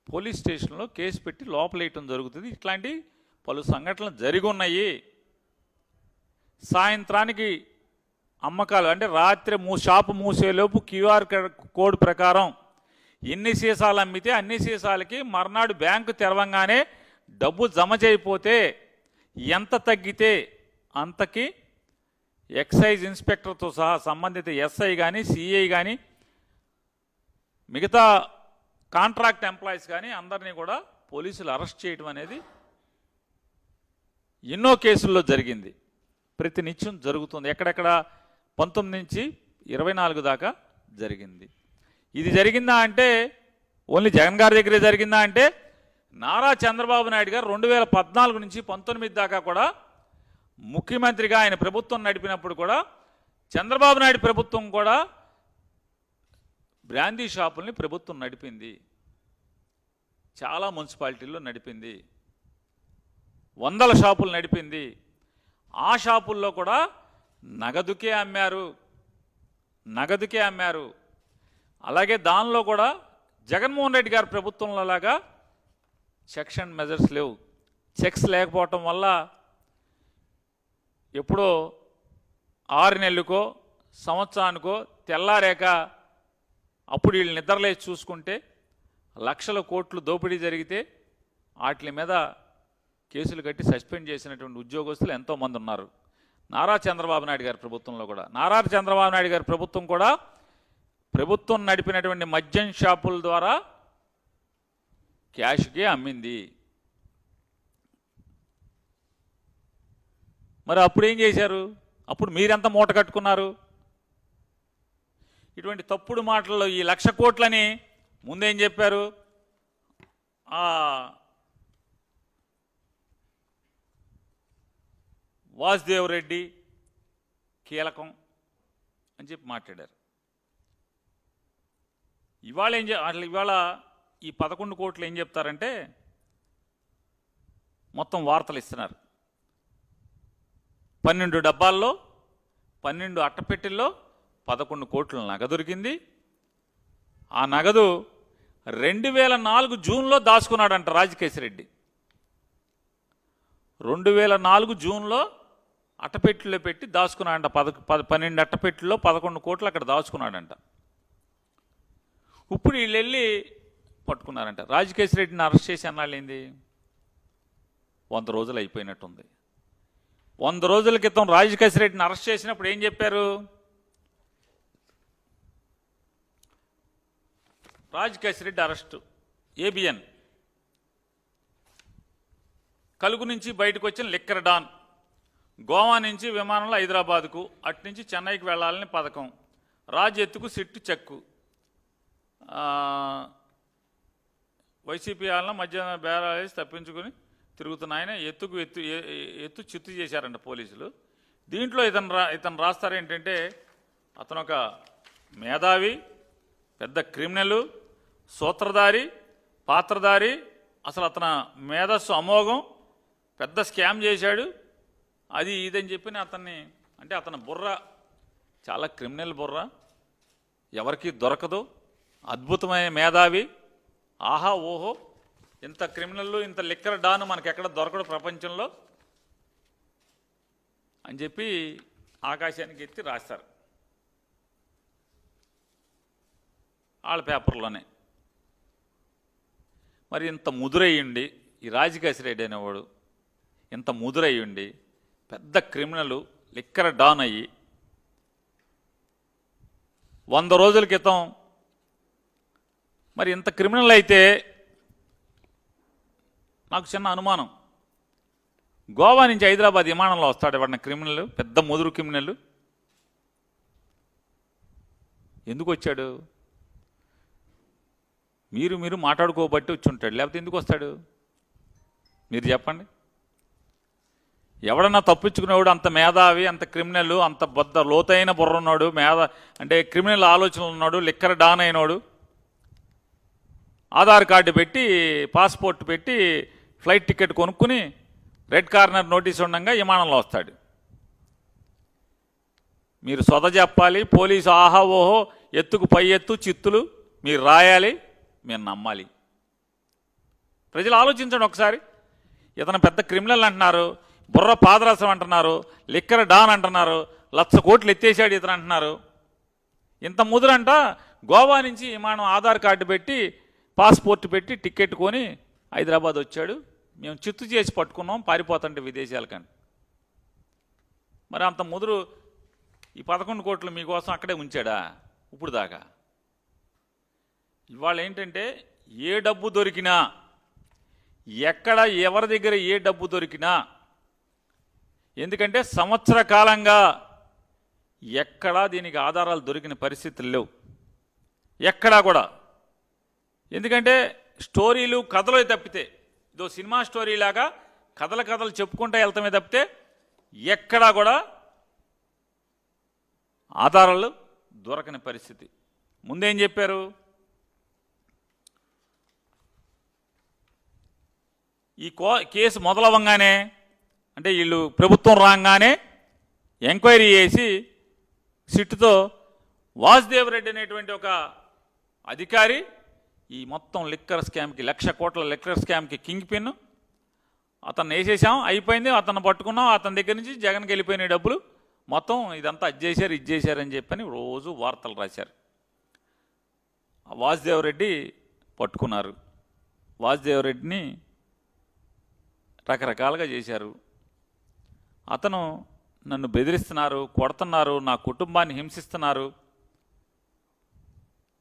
Police స్టేషన్లో case పెట్టి లోపలేయటం జరుగుతుంది. ఇట్లాంటి పలు సంఘటనలు జరిగి ఉన్నాయి. సాయంత్రానికి అమ్మకాలు అంటే రాత్రి షాపు మూసేలోపు క్యూఆర్ కోడ్ ప్రకారం ఎన్ని సీసాలు అమ్మితే అన్ని సీసాలకి మర్నాడు బ్యాంకు తెరవంగానే డబ్బు జమ చేయకపోతే ఎంత తగ్గితే అంతకి ఎక్సైజ్ ఇన్స్పెక్టర్తో సహా సంబంధిత ఎస్ఐ కానీ సిఐ కానీ మిగతా కాంట్రాక్ట్ ఎంప్లాయీస్ కానీ అందరినీ కూడా పోలీసులు అరెస్ట్ చేయడం అనేది ఎన్నో కేసుల్లో జరిగింది. ప్రతినిత్యం జరుగుతుంది. ఎక్కడెక్కడ 19 నుంచి 24 దాకా జరిగింది. ఇది జరిగిందా అంటే ఓన్లీ జగన్ గారి దగ్గరే జరిగిందా అంటే నారా చంద్రబాబు నాయుడు గారు 2014 నుంచి 19 దాకా కూడా ముఖ్యమంత్రిగా ఆయన ప్రభుత్వం నడిపినప్పుడు కూడా చంద్రబాబు నాయుడు ప్రభుత్వం కూడా బ్రాందీ షాపుల్ని ప్రభుత్వం నడిపింది. చాలా మున్సిపాలిటీల్లో నడిపింది. 100 షాపులు నడిపింది. ఆ షాపుల్లో కూడా నగదుకే అమ్మారు. అలాగే దానిలో కూడా జగన్మోహన్ రెడ్డి గారి ప్రభుత్వంలో లాగా చెక్స్ అండ్ మెజర్స్ లేవు. చెక్స్ లేకపోవటం వల్ల ఎప్పుడో 6 నెలలకో సంవత్సరానికో తెల్లారేక అప్పుడు వీళ్ళు నిద్రలేసి చూసుకుంటే లక్షల కోట్లు దోపిడీ జరిగితే వాటి మీద కేసులు కట్టి సస్పెండ్ చేసినటువంటి ఉద్యోగస్తులు ఎంతోమంది ఉన్నారు. నారా చంద్రబాబు నాయుడు గారి ప్రభుత్వంలో కూడా నారా చంద్రబాబు నాయుడు గారి ప్రభుత్వం కూడా ప్రభుత్వం నడిపినటువంటి మద్యం షాపుల ద్వారా క్యాష్కి అమ్మింది. మరి అప్పుడు ఏం చేశారు? అప్పుడు మీరెంత మూట కట్టుకున్నారు? ఇటువంటి తప్పుడు మాటల్లో ఈ 1,00,000 కోట్లని ముందేం చెప్పారు? వాసుదేవ్ రెడ్డి కీలకం అని చెప్పి మాట్లాడారు. ఇవాళ ఈ 11 కోట్లు ఏం చెప్తారంటే మొత్తం వార్తలు ఇస్తున్నారు. 12 డబ్బాల్లో 12 అట్టపెట్టెల్లో 11 కోట్ల నగదు దొరికింది. ఆ నగదు 2004 జూన్లో దాచుకున్నాడంట రాజకేశిరెడ్డి. 2004 జూన్లో అట్టపెట్టెలో పెట్టి దాచుకున్నాడంట. 12 అట్టపెట్టెల్లో 11 కోట్లు అక్కడ దాచుకున్నాడంట. ఇప్పుడు వీళ్ళు వెళ్ళి పట్టుకున్నారంట. రాజకేశిరెడ్డిని అరెస్ట్ చేసి అన్నాళ్ళేంది 100 రోజులు అయిపోయినట్టుంది. 100 రోజుల క్రితం రాజకేశిరెడ్డిని అరెస్ట్ చేసినప్పుడు ఏం చెప్పారు? రాజకేశిరెడ్డి అరెస్టు ఏబిఎన్ కలుగు నుంచి బయటకు వచ్చిన లిక్కర్ డాన్, గోవా నుంచి విమానంలో హైదరాబాద్కు, అట్నుంచి చెన్నైకి వెళ్ళాలని పథకం, రాజు ఎత్తుకు సిట్టు చెక్కు, వైసీపీ వాళ్ళ మధ్యాహ్నం బేరాలేసి తప్పించుకుని తిరుగుతున్న ఆయన ఎత్తు చిత్తు చేశారంట పోలీసులు. దీంట్లో ఇతను రాస్తారేంటంటే అతను ఒక మేధావి, పెద్ద క్రిమినల్, సూత్రధారి, పాత్రధారి, అసలు అతను మేధస్సు అమోఘం, పెద్ద స్కామ్ చేశాడు, అది ఇదని చెప్పి అతన్ని అంటే అతని బుర్ర చాలా క్రిమినల్ బుర్ర, ఎవరికి దొరకదు, అద్భుతమైన మేధావి, ఆహా ఓహో ఇంత క్రిమినల్ ఇంత లిక్కర్ డాను మనకెక్కడ దొరకడు ప్రపంచంలో అని చెప్పి ఆకాశానికి ఎత్తి రాస్తారు వాళ్ళ పేపర్లోనే. మరి ఇంత ముదురయ్యండి ఈ రాజకేశిరెడ్డి అనేవాడు, ఇంత ముదురయ్యండి పెద్ద క్రిమినల్ లిక్కర్ డాన్ అయ్యి 100 రోజుల క్రితం మరి ఇంత క్రిమినల్ అయితే నాకు చిన్న అనుమానం, గోవా నుంచి హైదరాబాద్ విమానంలో వస్తాడు ఎవడన్నా క్రిమినల్, పెద్ద ముదురు క్రిమినల్ ఎందుకు వచ్చాడు? మీరు మాట్లాడుకోబట్టి వచ్చి ఉంటాడు, లేకపోతే ఎందుకు వస్తాడు మీరు చెప్పండి. ఎవడన్నా తప్పించుకునేవాడు అంత మేధావి, అంత క్రిమినల్, అంత బద్ద లోతైన బుర్ర ఉన్నాడు, అంటే క్రిమినల్ ఆలోచనలు ఉన్నాడు, లిక్కర్ డాన్ అయినాడు, ఆధార్ కార్డు పెట్టి పాస్పోర్ట్ పెట్టి ఫ్లైట్ టికెట్ కొనుక్కుని రెడ్ కార్నర్ నోటీస్ ఉండగా విమానంలో వస్తాడు. మీరు సొద చెప్పాలి, పోలీసు ఆహా ఓహో ఎత్తుకు పై ఎత్తు చిత్తులు మీరు రాయాలి, మీరు నమ్మాలి. ప్రజలు ఆలోచించండి ఒకసారి. ఇతను పెద్ద క్రిమినల్ అంటున్నారు, బుర్ర పాదరసం అంటున్నారు, లిక్కర్ డాన్ అంటున్నారు, 1,00,000 కోట్లు ఎత్తేసాడు ఇతను అంటున్నారు. ఇంత ముదురంట గోవా నుంచి మనం ఆధార్ కార్డు పెట్టి పాస్పోర్ట్ పెట్టి టికెట్ కొని హైదరాబాద్ వచ్చాడు, మేము చిత్తు చేసి పట్టుకున్నాం పారిపోతుంటే విదేశాలకని. మరి అంత ముదురు ఈ 11 కోట్లు మీకోసం అక్కడే ఉంచాడా ఇప్పుడు దాకా? ఇవాళ ఏంటంటే ఏ డబ్బు దొరికినా, ఎక్కడ ఎవరి దగ్గర ఏ డబ్బు దొరికినా, ఎందుకంటే సంవత్సర కాలంగా ఎక్కడా దీనికి ఆధారాలు దొరికిన పరిస్థితులు లేవు ఎక్కడా కూడా. ఎందుకంటే స్టోరీలు కథలు తప్పితే, ఇదో సినిమా స్టోరీలాగా కథలు చెప్పుకుంటూ వెళ్తామే తప్పితే ఎక్కడా కూడా ఆధారాలు దొరకని పరిస్థితి. ముందేం చెప్పారు? ఈ కేసు మొదలవ్వగానే, అంటే వీళ్ళు ప్రభుత్వం రాగానే ఎంక్వైరీ చేసి సిట్టుతో వాసుదేవ్ రెడ్డి అనేటువంటి ఒక అధికారి ఈ మొత్తం లిక్కర్ స్కామ్కి 1,00,000 కోట్ల లిక్కర్ స్కామ్కి కింగ్ పిన్, అతను వేసేసాం, అయిపోయింది, అతను పట్టుకున్నాం, అతని దగ్గర నుంచి జగన్కి వెళ్ళిపోయిన డబ్బులు మొత్తం ఇదంతా అది చేశారు ఇది చేశారని చెప్పని రోజు వార్తలు రాశారు. వాసుదేవ్ రెడ్డి పట్టుకున్నారు. వాసుదేవ్ రెడ్డిని రకరకాలుగా చేశారు. అతను నన్ను బెదిరిస్తున్నారు, కొడుతున్నారు, నా కుటుంబాన్ని హింసిస్తున్నారు,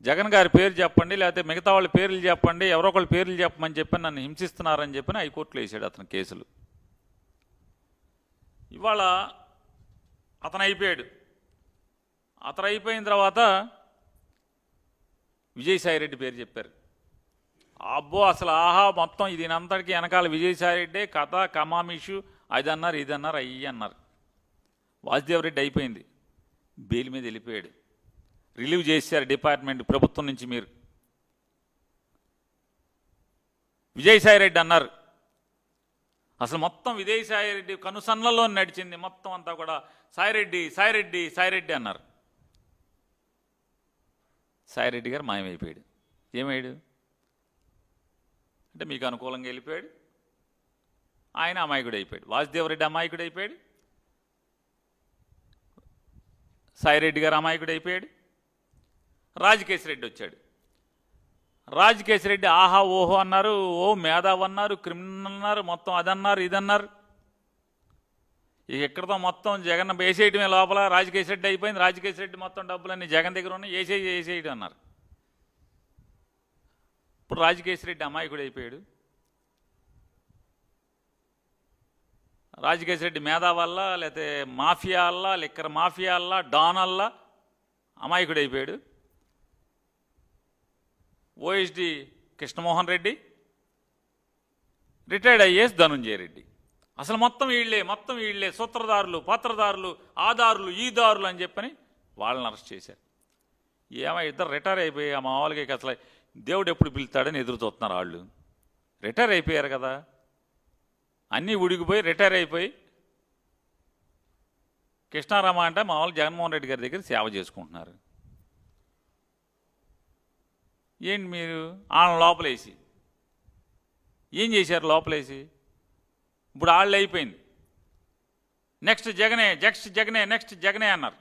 జగన్ గారి పేరు చెప్పండి లేకపోతే మిగతా వాళ్ళ పేర్లు చెప్పండి, ఎవరో ఒకళ్ళ పేర్లు చెప్పమని చెప్పి నన్ను హింసిస్తున్నారని చెప్పని హైకోర్టులో వేసాడు అతను కేసులు. ఇవాళ అతను అయిపోయాడు. అతను అయిపోయిన తర్వాత విజయసాయిరెడ్డి పేరు చెప్పారు. అబ్బో అసలు ఆహా మొత్తం దీనంతటికీ వెనకాల విజయసాయిరెడ్డే కథ కమామిషు, అది అన్నారు ఇది అన్నారు అయ్యి అన్నారు. వాసుదేవ్ రెడ్డి అయిపోయింది, బెయిల్ మీద వెళ్ళిపోయాడు, రిలీవ్ చేశారు డిపార్ట్మెంట్ ప్రభుత్వం నుంచి. మీరు విజయసాయిరెడ్డి అన్నారు, అసలు మొత్తం విజయసాయిరెడ్డి కనుసన్నల్లో నడిచింది మొత్తం అంతా కూడా సాయిరెడ్డి సాయిరెడ్డి సాయిరెడ్డి అన్నారు. సాయిరెడ్డి గారు మాయమైపోయాడు. ఏమయ్యాడు అంటే మీకు అనుకూలంగా వెళ్ళిపోయాడు, ఆయన అమాయకుడు అయిపోయాడు. వాసుదేవ్ రెడ్డి అమాయకుడు అయిపోయాడు, సాయిరెడ్డి గారు అమాయకుడు అయిపోయాడు. రాజకేశ్రెడ్డి వచ్చాడు. రాజకేశ్రెడ్డి ఆహా ఓహో అన్నారు, ఓ మేధావ్ అన్నారు, క్రిమినల్ అన్నారు, మొత్తం అదన్నారు ఇదన్నారు. ఇక ఎక్కడితో మొత్తం జగన్ వేసేయటమే లోపల రాజకేశ్రెడ్డి అయిపోయింది. రాజకేశ్రెడ్డి మొత్తం డబ్బులన్నీ జగన్ దగ్గర ఉన్నాయి, వేసేయడం అన్నారు. ఇప్పుడు రాజకేశ్రెడ్డి అమాయకుడు అయిపోయాడు. రాజకేశ్రెడ్డి మేధావల్ల లేకపోతే మాఫియా అల్లా లిక్కర్ మాఫియా అల్లా డాన్ అల్లా అమాయకుడు అయిపోయాడు. OSD Krishnamohan Reddy, retired IAS Dhanunjaya Reddy, అసలు మొత్తం వీళ్ళే సూత్రధారులు పాత్రధారులు ఆధారులు ఈదారులు అని చెప్పని వాళ్ళని అరెస్ట్ చేశారు. ఏమో ఇద్దరు రిటైర్ అయిపోయి ఆ మామూలుగా అసలు దేవుడు ఎప్పుడు పిలుస్తాడని ఎదురు చూస్తున్నారు. వాళ్ళు రిటైర్ అయిపోయారు కదా, అన్నీ ఉడిగిపోయి రిటైర్ అయిపోయి కృష్ణారామ అంటే మామూలు జగన్మోహన్ రెడ్డి గారి దగ్గర సేవ చేసుకుంటున్నారు. ఏంటి మీరు వాళ్ళని లోపలేసి ఏం చేశారు? లోపలేసి ఇప్పుడు వాళ్ళు అయిపోయింది, నెక్స్ట్ జగనే నెక్స్ట్ జగనే అన్నారు.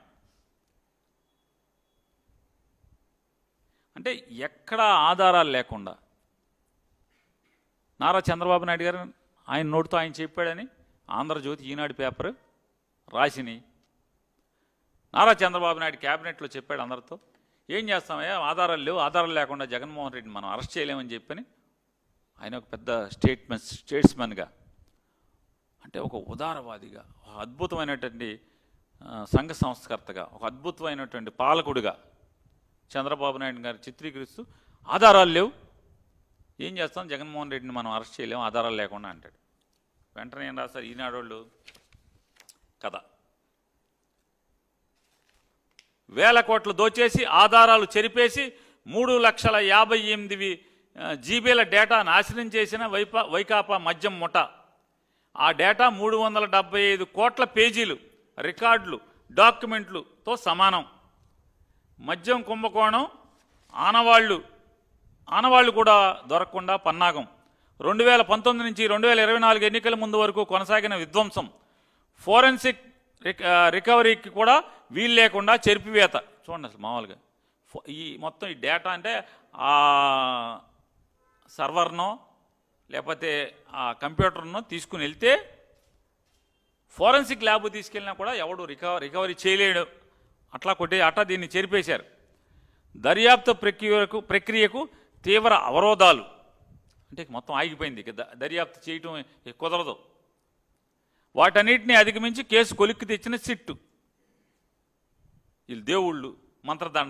అంటే ఎక్కడా ఆధారాలు లేకుండా నారా చంద్రబాబు నాయుడు గారు ఆయన నోటితో ఆయన చెప్పాడని ఆంధ్రజ్యోతి ఈనాడు పేపర్ రాసిని. నారా చంద్రబాబు నాయుడు క్యాబినెట్లో చెప్పాడు అందరితో, ఏం చేస్తామయ్యా ఆధారాలు లేవు, ఆధారాలు లేకుండా జగన్మోహన్ రెడ్డిని మనం అరెస్ట్ చేయలేమని చెప్పని ఆయన ఒక పెద్ద స్టేట్స్మెన్గా, అంటే ఒక ఉదారవాదిగా, ఒక అద్భుతమైనటువంటి సంఘ సంస్కర్తగా, ఒక అద్భుతమైనటువంటి పాలకుడిగా చంద్రబాబు నాయుడు గారు చిత్రీకరిస్తూ ఆధారాలు లేవు, ఏం చేస్తాం జగన్మోహన్ రెడ్డిని మనం అరెస్ట్ చేయలేము ఆధారాలు లేకుండా అంటాడు. వెంటనే ఏం రాస్తారు ఈనాడోళ్ళు కథ, 1,000 కోట్లు దోచేసి ఆధారాలు చెరిపేసి 3,58,000 జీబీల డేటా నాశనం చేసిన వైకాపా మద్యం ముఠ. ఆ డేటా 375 కోట్ల పేజీలు రికార్డులు డాక్యుమెంట్లుతో సమానం. మద్యం కుంభకోణం ఆనవాళ్లు కూడా దొరకకుండా పన్నాగం. 2019 నుంచి 2024 ఎన్నికల ముందు వరకు కొనసాగిన విధ్వంసం, ఫోరెన్సిక్ రికవరీకి కూడా వీలు లేకుండా చెరిపివేత. చూడండి అసలు మామూలుగా ఈ మొత్తం ఈ డేటా అంటే ఆ సర్వర్నో లేకపోతే ఆ కంప్యూటర్నో తీసుకుని వెళ్తే ఫోరెన్సిక్ ల్యాబ్ తీసుకెళ్ళినా కూడా ఎవడు రికవరీ చేయలేడు. అట్లా దీన్ని చెరిపేశారు. దర్యాప్తు ప్రక్రియకు తీవ్ర అవరోధాలు, అంటే మొత్తం ఆగిపోయింది. దర్యాప్తు చేయటం కుదరదు. వాటన్నిటిని అధిగమించి కేసు కొలిక్కి తెచ్చిన సిట్టు. వీళ్ళు దేవుళ్ళు మంత్రదండ